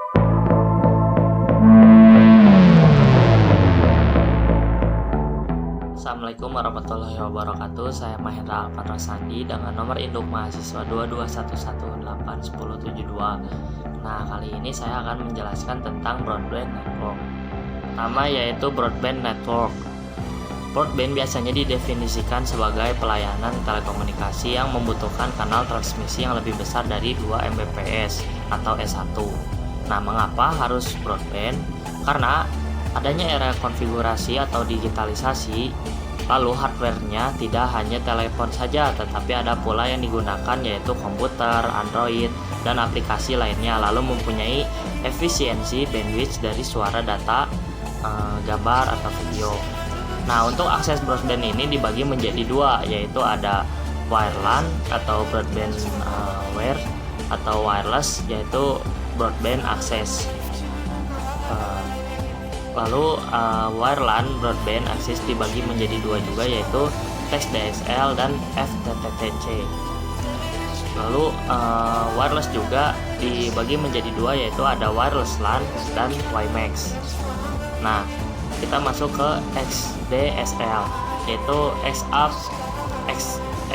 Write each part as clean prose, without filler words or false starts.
Assalamualaikum warahmatullahi wabarakatuh. Saya Mahendra Alfatra Sandi dengan nomor induk mahasiswa 221181072. Nah, kali ini saya akan menjelaskan tentang broadband network. Pertama yaitu broadband network. Broadband biasanya didefinisikan sebagai pelayanan telekomunikasi yang membutuhkan kanal transmisi yang lebih besar dari 2 Mbps atau S1. Nah, mengapa harus broadband? Karena adanya era konfigurasi atau digitalisasi, lalu hardware-nya tidak hanya telepon saja, tetapi ada pula yang digunakan yaitu komputer, Android, dan aplikasi lainnya, lalu mempunyai efisiensi bandwidth dari suara, data, gambar, atau video. Nah, untuk akses broadband ini dibagi menjadi dua, yaitu ada wireLAN atau broadband wire atau wireless, yaitu broadband access. Lalu wireLAN broadband access dibagi menjadi dua juga, yaitu TXDSL dan FTTC. Lalu wireless juga dibagi menjadi dua, yaitu ada wireless LAN dan WiMAX. Nah, kita masuk ke XDSL, yaitu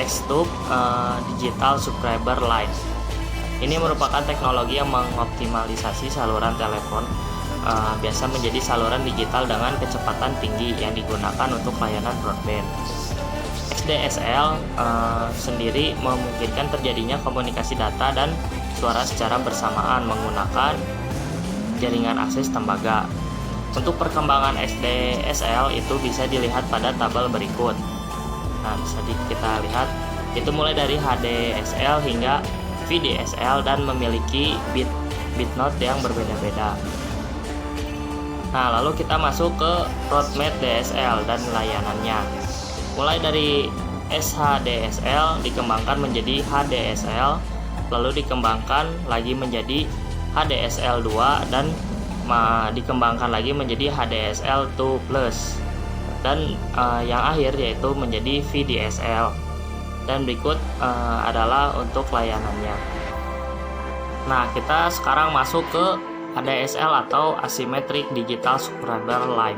X-Tube Digital Subscriber Line. Ini merupakan teknologi yang mengoptimalisasi saluran telepon biasa menjadi saluran digital dengan kecepatan tinggi yang digunakan untuk layanan broadband. XDSL sendiri memungkinkan terjadinya komunikasi data dan suara secara bersamaan menggunakan jaringan akses tembaga. Untuk perkembangan XDSL itu bisa dilihat pada tabel berikut. Nah, bisa kita lihat itu mulai dari HDSL hingga VDSL dan memiliki bitnote yang berbeda-beda. Nah, lalu kita masuk ke roadmap DSL dan layanannya. Mulai dari SHDSL dikembangkan menjadi HDSL, lalu dikembangkan lagi menjadi HDSL 2 dan dikembangkan lagi menjadi HDSL 2 Plus. Dan yang akhir yaitu menjadi VDSL. Dan berikut adalah untuk layanannya. Nah, kita sekarang masuk ke ADSL atau Asymmetric Digital Subscriber Line,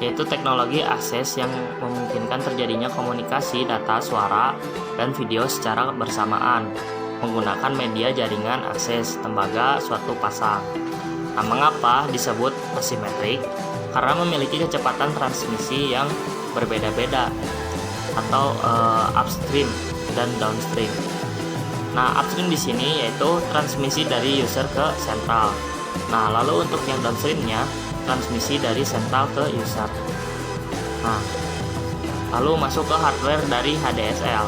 yaitu teknologi akses yang memungkinkan terjadinya komunikasi data, suara, dan video secara bersamaan menggunakan media jaringan akses tembaga suatu pasang. Nah, mengapa disebut asimetrik? Karena memiliki kecepatan transmisi yang berbeda-beda atau upstream dan downstream. Nah, upstream di sini yaitu transmisi dari user ke sentral. Nah, lalu untuk yang downstreamnya transmisi dari sentral ke user. Nah, lalu masuk ke hardware dari HDSL.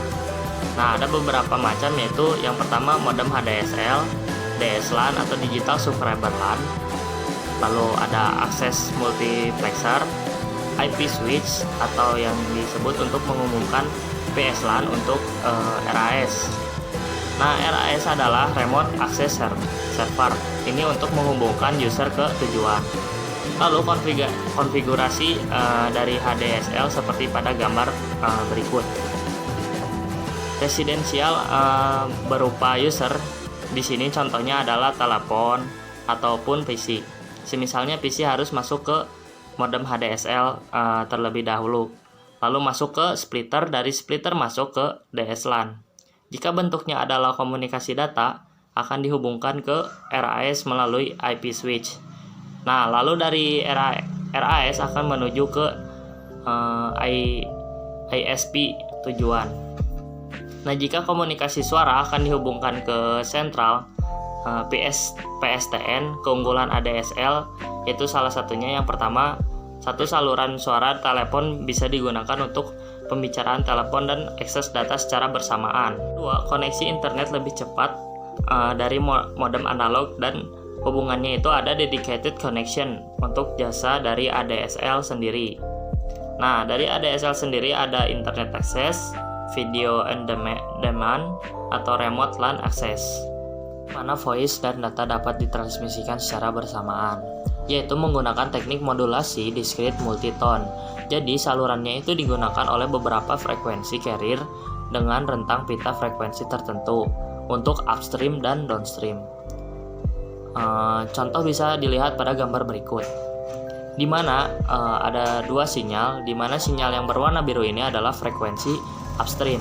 Nah, ada beberapa macam, yaitu yang pertama modem HDSL, DSLAN atau Digital Subscriber LAN. Lalu ada akses multiplexer, IP switch atau yang disebut untuk mengumumkan PSLAN untuk RAS. Nah, RAS adalah Remote Access Server. Ini untuk menghubungkan user ke tujuan. Lalu konfigurasi dari HDSL seperti pada gambar berikut. Residensial berupa user di sini contohnya adalah telepon ataupun PC. Semisalnya PC harus masuk ke modem HDSL terlebih dahulu, lalu masuk ke splitter, dari splitter masuk ke DSLAN. Jika bentuknya adalah komunikasi data, akan dihubungkan ke RAS melalui IP switch. Nah, lalu dari RAS akan menuju ke ISP tujuan. Nah, jika komunikasi suara akan dihubungkan ke sentral PSTN. Keunggulan ADSL yaitu salah satunya yang pertama, satu saluran suara telepon bisa digunakan untuk pembicaraan telepon dan akses data secara bersamaan. Dua, koneksi internet lebih cepat dari modem analog dan hubungannya itu ada dedicated connection untuk jasa dari ADSL sendiri. Nah, dari ADSL sendiri ada internet access, video on demand atau remote LAN access, mana voice dan data dapat ditransmisikan secara bersamaan, yaitu menggunakan teknik modulasi discrete multitone. Jadi salurannya itu digunakan oleh beberapa frekuensi carrier dengan rentang pita frekuensi tertentu untuk upstream dan downstream. Contoh bisa dilihat pada gambar berikut, di mana ada dua sinyal, di mana sinyal yang berwarna biru ini adalah frekuensi upstream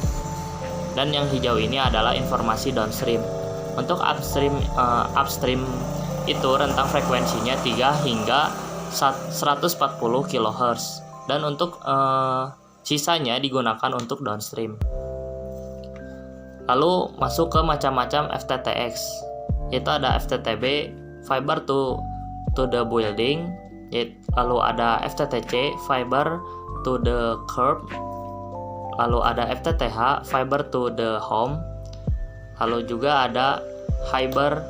dan yang hijau ini adalah informasi downstream. Untuk upstream itu rentang frekuensinya 3 hingga 140 kHz dan untuk sisanya digunakan untuk downstream. Lalu masuk ke macam-macam FTTX, yaitu ada FTTB, Fiber to the Building, lalu ada FTTC, Fiber to the Curb, lalu ada FTTH, Fiber to the Home, lalu juga ada Hybrid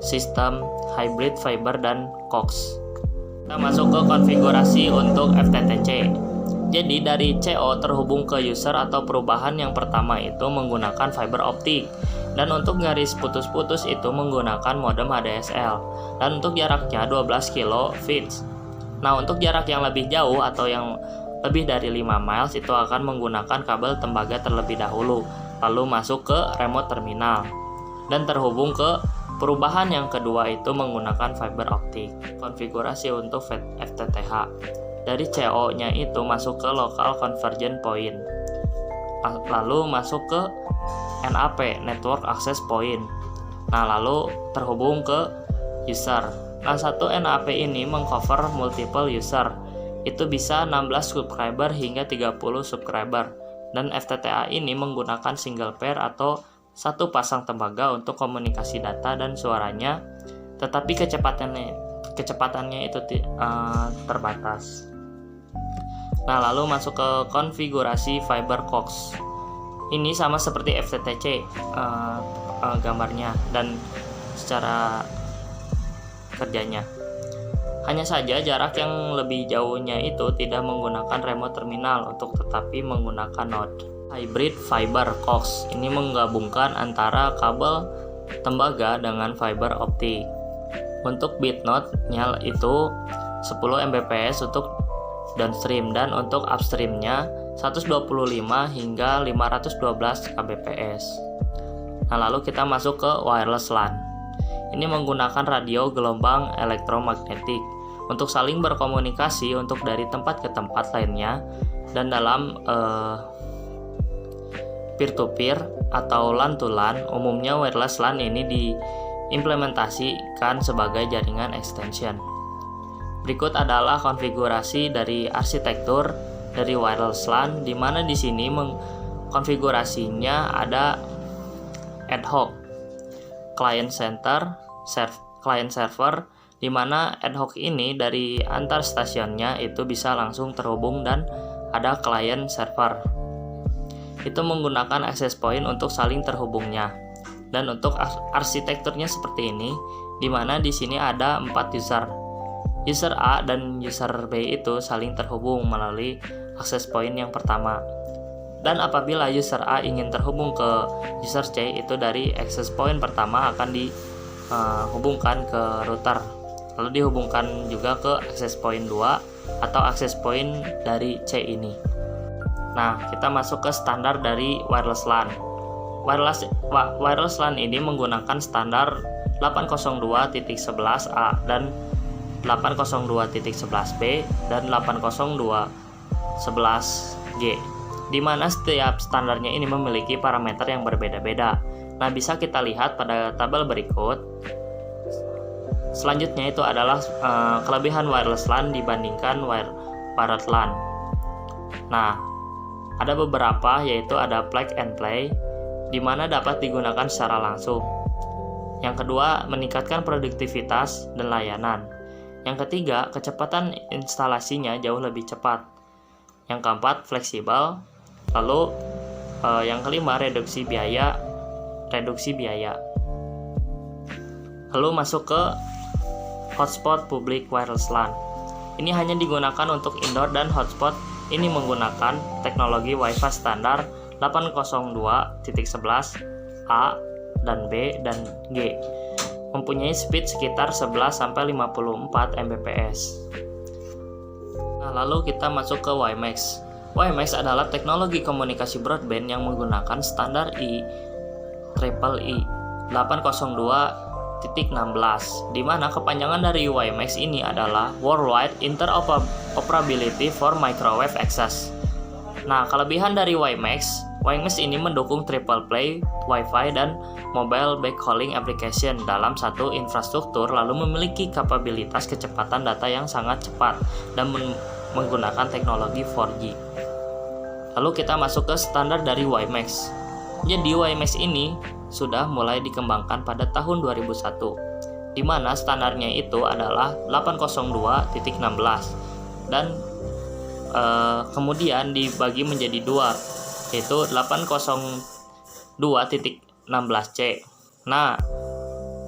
System, Hybrid Fiber, dan Coax. Kita masuk ke konfigurasi untuk FTTC. Jadi dari CO terhubung ke user atau perubahan yang pertama itu menggunakan fiber optik, dan untuk garis putus-putus itu menggunakan modem ADSL, dan untuk jaraknya 12 kV. Nah, untuk jarak yang lebih jauh atau yang lebih dari 5 miles itu akan menggunakan kabel tembaga terlebih dahulu, lalu masuk ke remote terminal, dan terhubung ke perubahan yang kedua itu menggunakan fiber optik. Konfigurasi untuk FTTH. Dari CO-nya itu masuk ke local convergence point, lalu masuk ke NAP, network access point. Nah, lalu terhubung ke user. Nah, satu NAP ini mengcover multiple user, itu bisa 16 subscriber hingga 30 subscriber, dan FTTH ini menggunakan single pair atau satu pasang tembaga untuk komunikasi data dan suaranya, tetapi kecepatannya itu terbatas. Nah, lalu masuk ke konfigurasi fiber coax. Ini sama seperti FTTC gambarnya dan secara kerjanya. Hanya saja jarak yang lebih jauhnya itu tidak menggunakan remote terminal tetapi menggunakan node. Hybrid fiber coax ini menggabungkan antara kabel tembaga dengan fiber optik. Untuk bit node-nya itu 10 Mbps untuk downstream, dan untuk upstreamnya 125 hingga 512 kbps. Nah, lalu kita masuk ke wireless LAN. Ini menggunakan radio gelombang elektromagnetik untuk saling berkomunikasi untuk dari tempat ke tempat lainnya, dan dalam peer-to-peer atau LAN to LAN, umumnya wireless LAN ini diimplementasikan sebagai jaringan extension. Berikut adalah konfigurasi dari arsitektur dari wireless LAN, di mana di sini konfigurasinya ada ad hoc, client server, di mana ad hoc ini dari antar stasiunnya itu bisa langsung terhubung, dan ada client server. Itu menggunakan access point untuk saling terhubungnya. Dan untuk arsitekturnya seperti ini, di mana di sini ada 4 user. User A dan user B itu saling terhubung melalui access point yang pertama. Dan apabila user A ingin terhubung ke user C, itu dari access point pertama akan dihubungkan ke router. Lalu dihubungkan juga ke access point 2 atau access point dari C ini. Nah, kita masuk ke standar dari wireless LAN. Wireless LAN ini menggunakan standar 802.11a dan 802.11b dan 802.11g, di mana setiap standarnya ini memiliki parameter yang berbeda-beda. Nah, bisa kita lihat pada tabel berikut. Selanjutnya itu adalah kelebihan wireless LAN dibandingkan wired LAN. Nah, ada beberapa, yaitu ada plug and play, di mana dapat digunakan secara langsung. Yang kedua, meningkatkan produktivitas dan layanan. Yang ketiga, kecepatan instalasinya jauh lebih cepat. Yang keempat, fleksibel. Lalu yang kelima, reduksi biaya. Lalu masuk ke hotspot public wireless LAN. Ini hanya digunakan untuk indoor, dan hotspot ini menggunakan teknologi Wi-Fi standar 802.11a dan B dan G. Mempunyai speed sekitar 11-54 Mbps. Nah, lalu kita masuk ke WiMAX. WiMAX adalah teknologi komunikasi broadband yang menggunakan standar IEEE 802.11 di mana kepanjangan dari WiMAX ini adalah Worldwide Interoperability for Microwave Access. Nah, kelebihan dari WiMAX ini mendukung triple play, Wi-Fi, dan mobile backhauling application dalam satu infrastruktur, lalu memiliki kapabilitas kecepatan data yang sangat cepat dan menggunakan teknologi 4G. Lalu kita masuk ke standar dari WiMAX. Jadi WiMAX ini sudah mulai dikembangkan pada tahun 2001, di mana standarnya itu adalah 802.16 dan kemudian dibagi menjadi dua, yaitu 802.16c. Nah,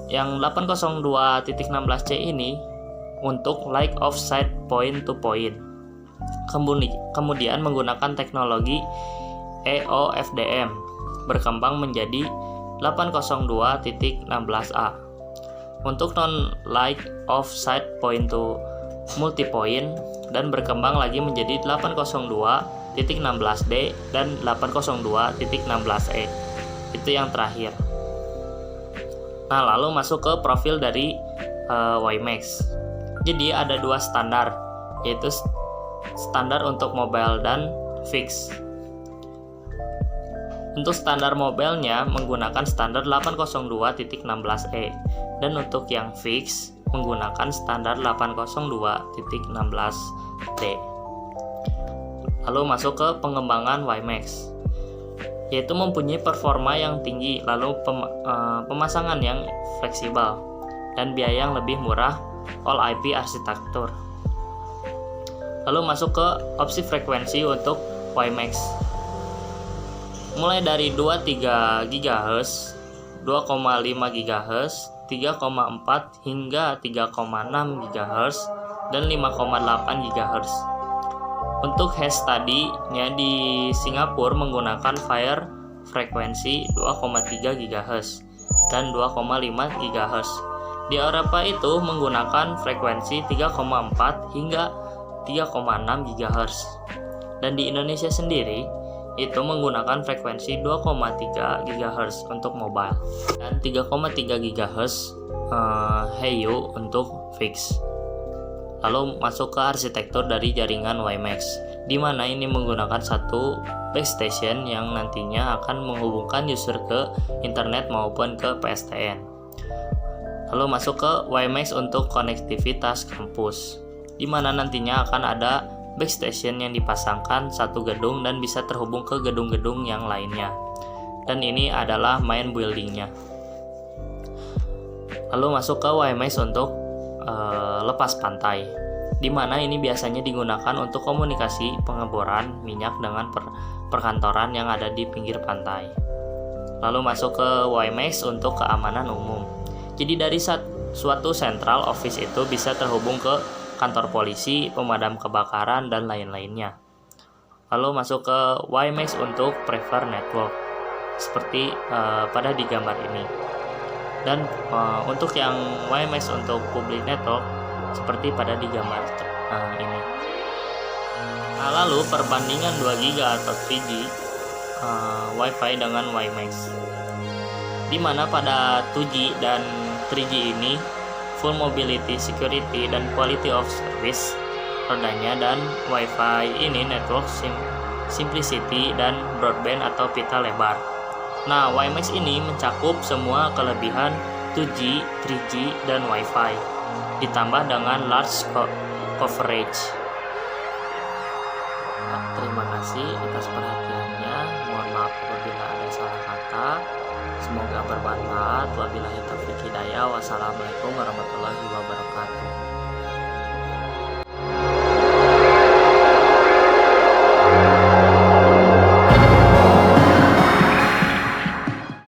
yang 802.16c ini untuk like of sight point to point. Kemudian menggunakan teknologi EOFDM berkembang menjadi 802.16a. Untuk non like of sight point to multipoint dan berkembang lagi menjadi 802.16d dan 802.16e. Itu yang terakhir. Nah, lalu masuk ke profil dari WiMAX. Jadi ada dua standar, yaitu standar untuk mobile dan fix. Untuk standar mobilenya menggunakan standar 802.16e dan untuk yang fix menggunakan standar 802.16d. Lalu masuk ke pengembangan WiMAX, yaitu mempunyai performa yang tinggi, lalu pemasangan yang fleksibel dan biaya yang lebih murah, all IP arsitektur. Lalu masuk ke opsi frekuensi untuk WiMAX, mulai dari 23 GHz, 2,5 GHz, 3,4 hingga 3,6 GHz dan 5,8 GHz. Untuk hash tadinya di Singapura menggunakan Fire frekuensi 2,3 GHz dan 2,5 GHz. Di Eropa itu menggunakan frekuensi 3,4 hingga 3,6 GHz. Dan di Indonesia sendiri itu menggunakan frekuensi 2,3 GHz untuk mobile dan 3,3 GHz HEU untuk fix. Lalu masuk ke arsitektur dari jaringan WiMAX, di mana ini menggunakan satu base station yang nantinya akan menghubungkan user ke internet maupun ke PSTN. Lalu masuk ke WiMAX untuk konektivitas kampus, di mana nantinya akan ada base station yang dipasangkan satu gedung dan bisa terhubung ke gedung-gedung yang lainnya. Dan ini adalah main buildingnya. Lalu masuk ke WiMAX untuk lepas pantai, di mana ini biasanya digunakan untuk komunikasi pengeboran minyak dengan perkantoran yang ada di pinggir pantai. Lalu masuk ke WiMAX untuk keamanan umum. Jadi dari suatu central office itu bisa terhubung ke kantor polisi, pemadam kebakaran, dan lain-lainnya. Lalu masuk ke WiMAX untuk private network, seperti pada di gambar ini. Dan untuk yang WiMAX untuk public network, seperti pada di gambar ini. Nah, lalu perbandingan 2GB atau 3G Wi-Fi dengan WiMAX, di mana pada 2G dan 3G ini full mobility, security, dan quality of service rodanya, dan Wi-Fi ini network simplicity dan broadband atau pita lebar. Nah, WiMAX ini mencakup semua kelebihan 2G, 3G, dan Wi-Fi, ditambah dengan large coverage. Nah, terima kasih atas perhatiannya. Mohon maaf apabila ada salah kata. Semoga bermanfaat. Wabillahi taufiq hidayah. Wassalamualaikum warahmatullahi wabarakatuh.